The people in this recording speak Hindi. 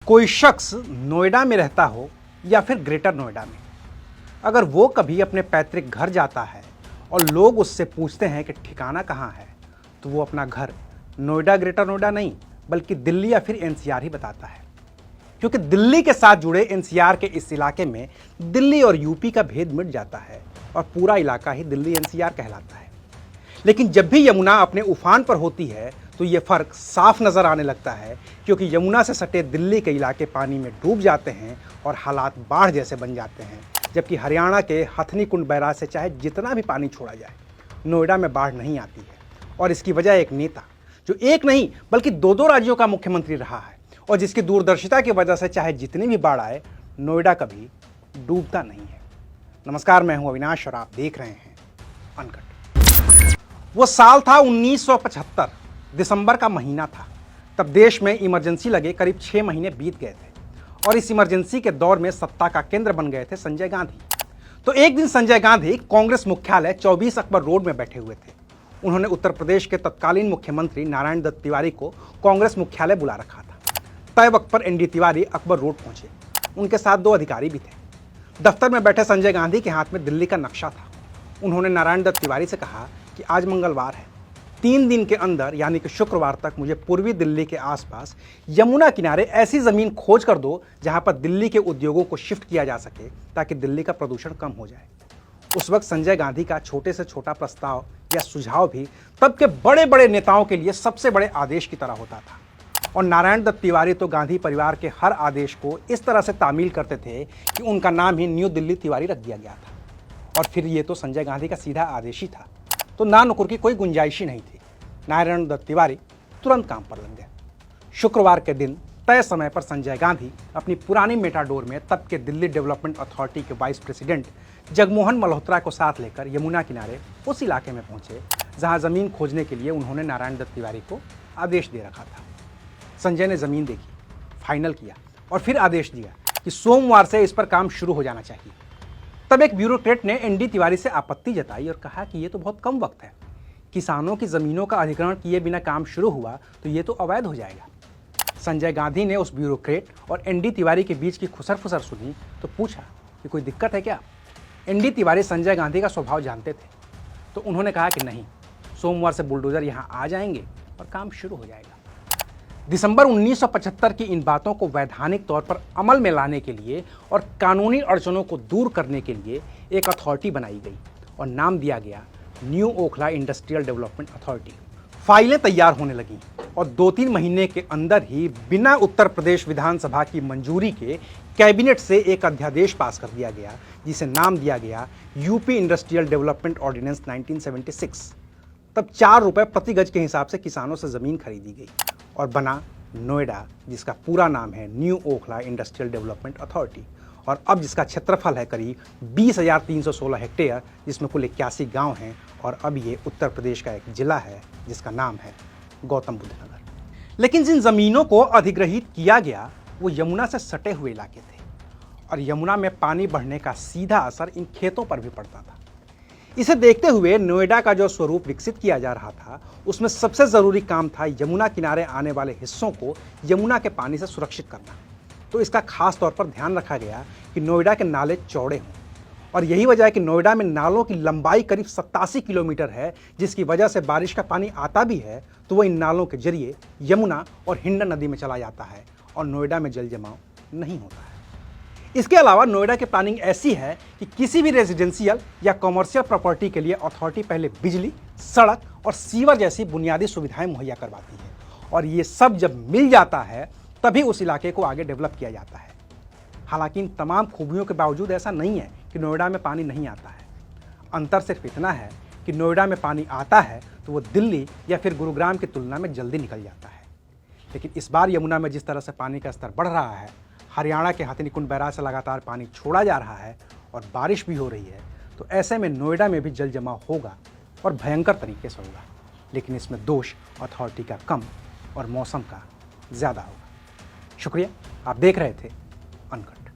कोई शख्स नोएडा में रहता हो या फिर ग्रेटर नोएडा में, अगर वो कभी अपने पैतृक घर जाता है और लोग उससे पूछते हैं कि ठिकाना कहाँ है, तो वो अपना घर नोएडा ग्रेटर नोएडा नहीं बल्कि दिल्ली या फिर एनसीआर ही बताता है। क्योंकि दिल्ली के साथ जुड़े एनसीआर के इस इलाके में दिल्ली और यूपी का भेद मिट जाता है और पूरा इलाका ही दिल्ली एनसीआर कहलाता है। लेकिन जब भी यमुना अपने उफान पर होती है तो ये फर्क साफ नजर आने लगता है, क्योंकि यमुना से सटे दिल्ली के इलाके पानी में डूब जाते हैं और हालात बाढ़ जैसे बन जाते हैं, जबकि हरियाणा के हथनी कुंड बैराज से चाहे जितना भी पानी छोड़ा जाए, नोएडा में बाढ़ नहीं आती है। और इसकी वजह एक नेता जो एक नहीं बल्कि दो दो राज्यों का मुख्यमंत्री रहा है और जिसकी दूरदर्शिता की वजह से चाहे जितनी भी बाढ़ आए, नोएडा कभी डूबता नहीं है। नमस्कार, मैं हूं अविनाश और आप देख रहे हैं अनकट। वो साल था 1975, दिसंबर का महीना था। तब देश में इमरजेंसी लगे करीब 6 महीने बीत गए थे और इस इमरजेंसी के दौर में सत्ता का केंद्र बन गए थे संजय गांधी। तो एक दिन संजय गांधी कांग्रेस मुख्यालय 24 अकबर रोड में बैठे हुए थे। उन्होंने उत्तर प्रदेश के तत्कालीन मुख्यमंत्री नारायण दत्त तिवारी को कांग्रेस मुख्यालय बुला रखा था। तय वक्त पर एनडी तिवारी अकबर रोड पहुंचे। उनके साथ 2 अधिकारी भी थे। दफ्तर में बैठे संजय गांधी के हाथ में दिल्ली का नक्शा था। उन्होंने नारायण दत्त तिवारी से कहा कि आज मंगलवार है, 3 दिन के अंदर यानी कि शुक्रवार तक मुझे पूर्वी दिल्ली के आसपास यमुना किनारे ऐसी जमीन खोज कर दो जहां पर दिल्ली के उद्योगों को शिफ्ट किया जा सके, ताकि दिल्ली का प्रदूषण कम हो जाए। उस वक्त संजय गांधी का छोटे से छोटा प्रस्ताव या सुझाव भी तब के बड़े बड़े नेताओं के लिए सबसे बड़े आदेश की तरह होता था। और नारायण दत्त तिवारी तो गांधी परिवार के हर आदेश को इस तरह से तामील करते थे कि उनका नाम ही न्यू दिल्ली तिवारी रख दिया गया था। और फिर ये तो संजय गांधी का सीधा आदेश ही था, तो ना नुकुर की कोई गुंजाइश ही नहीं थी। नारायण दत्त तिवारी तुरंत काम पर लग गए। शुक्रवार के दिन तय समय पर संजय गांधी अपनी पुरानी मेटाडोर में तब के दिल्ली डेवलपमेंट अथॉरिटी के वाइस प्रेसिडेंट जगमोहन मल्होत्रा को साथ लेकर यमुना किनारे उस इलाके में पहुंचे जहां जमीन खोजने के लिए उन्होंने नारायण दत्त तिवारी को आदेश दे रखा था। संजय ने जमीन देखी, फाइनल किया और फिर आदेश दिया कि सोमवार से इस पर काम शुरू हो जाना चाहिए। तब एक ब्यूरोक्रेट ने एनडी तिवारी से आपत्ति जताई और कहा कि ये तो बहुत कम वक्त है, किसानों की जमीनों का अधिग्रहण किए बिना काम शुरू हुआ तो ये तो अवैध हो जाएगा। संजय गांधी ने उस ब्यूरोक्रेट और एनडी तिवारी के बीच की खुसर फुसर सुनी तो पूछा कि कोई दिक्कत है क्या। एनडी तिवारी संजय गांधी का स्वभाव जानते थे, तो उन्होंने कहा कि नहीं, सोमवार से बुलडोजर यहाँ आ जाएंगे और काम शुरू हो जाएगा। दिसंबर 1975 की इन बातों को वैधानिक तौर पर अमल में लाने के लिए और कानूनी अड़चनों को दूर करने के लिए एक अथॉरिटी बनाई गई और नाम दिया गया new Okhla industrial development authority. फाइलें तैयार होने लगीं और 2-3 महीने के अंदर ही बिना उत्तर प्रदेश विधानसभा की मंजूरी के कैबिनेट से एक अध्यादेश पास कर दिया गया, जिसे नाम दिया गया यूपी इंडस्ट्रियल डेवलपमेंट ऑर्डिनेंस 1976। तब 4 रुपए प्रति गज के हिसाब से किसानों से जमीन खरीदी गई और बना नोएडा, जिसका पूरा नाम है new Okhla industrial development authority, और अब जिसका क्षेत्रफल है करीब 20,316 हेक्टेयर, जिसमें कुल 81 गांव हैं। और अब ये उत्तर प्रदेश का एक जिला है जिसका नाम है गौतम बुद्ध नगर। लेकिन जिन जमीनों को अधिग्रहित किया गया वो यमुना से सटे हुए इलाके थे और यमुना में पानी बढ़ने का सीधा असर इन खेतों पर भी पड़ता था। इसे देखते हुए नोएडा का जो स्वरूप विकसित किया जा रहा था, उसमें सबसे जरूरी काम था यमुना किनारे आने वाले हिस्सों को यमुना के पानी से सुरक्षित करना। तो इसका खास तौर पर ध्यान रखा गया कि नोएडा के नाले चौड़े हों, और यही वजह है कि नोएडा में नालों की लंबाई करीब 87 किलोमीटर है, जिसकी वजह से बारिश का पानी आता भी है तो वो इन नालों के जरिए यमुना और हिंडन नदी में चला जाता है और नोएडा में जल जमाव नहीं होता है। इसके अलावा नोएडा की प्लानिंग ऐसी है कि किसी भी रेजिडेंशियल या कॉमर्शियल प्रॉपर्टी के लिए अथॉरिटी पहले बिजली, सड़क और सीवर जैसी बुनियादी सुविधाएं मुहैया करवाती है, और ये सब जब मिल जाता है तभी उस इलाके को आगे डेवलप किया जाता है। हालांकि इन तमाम खूबियों के बावजूद ऐसा नहीं है कि नोएडा में पानी नहीं आता है। अंतर सिर्फ इतना है कि नोएडा में पानी आता है तो वो दिल्ली या फिर गुरुग्राम की तुलना में जल्दी निकल जाता है। लेकिन इस बार यमुना में जिस तरह से पानी का स्तर बढ़ रहा है, हरियाणा के हथनी कुंड बैराज से लगातार पानी छोड़ा जा रहा है और बारिश भी हो रही है, तो ऐसे में नोएडा में भी जल जमाव होगा और भयंकर तरीके से होगा। लेकिन इसमें दोष अथॉरिटी का कम और मौसम का ज़्यादा होगा। शुक्रिया, आप देख रहे थे अनकट।